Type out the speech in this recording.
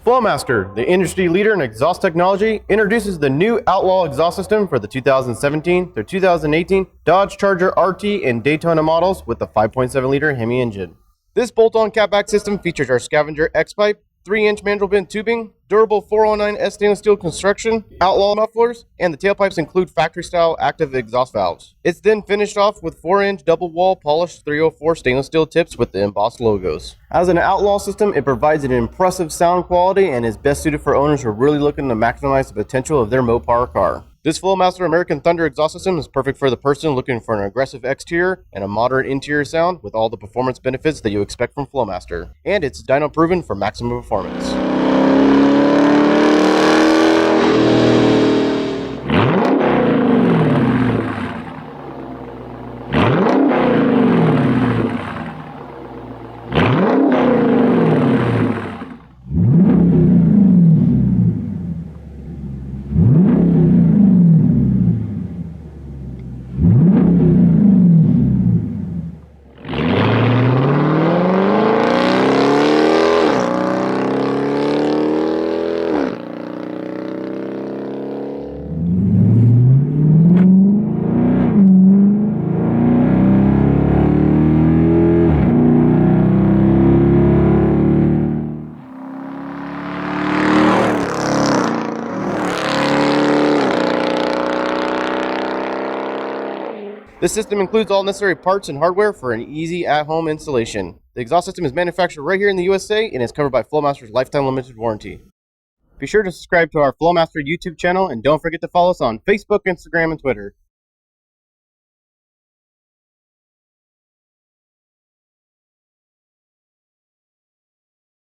Flowmaster, the industry leader in exhaust technology, introduces the new Outlaw exhaust system for the 2017 through 2018 Dodge Charger RT and Daytona models with the 5.7-liter Hemi engine. This bolt-on catback system features our Scavenger X-Pipe, 3-inch mandrel bent tubing, durable 409S stainless steel construction, Outlaw mufflers, and the tailpipes include factory-style active exhaust valves. It's then finished off with 4-inch double-wall polished 304 stainless steel tips with the embossed logos. As an Outlaw system, it provides an impressive sound quality and is best suited for owners who are really looking to maximize the potential of their Mopar car. This Flowmaster American Thunder exhaust system is perfect for the person looking for an aggressive exterior and a moderate interior sound with all the performance benefits that you expect from Flowmaster. And it's dyno proven for maximum performance. This system includes all necessary parts and hardware for an easy at-home installation. The exhaust system is manufactured right here in the USA and is covered by Flowmaster's lifetime limited warranty. Be sure to subscribe to our Flowmaster YouTube channel and don't forget to follow us on Facebook, Instagram, and Twitter.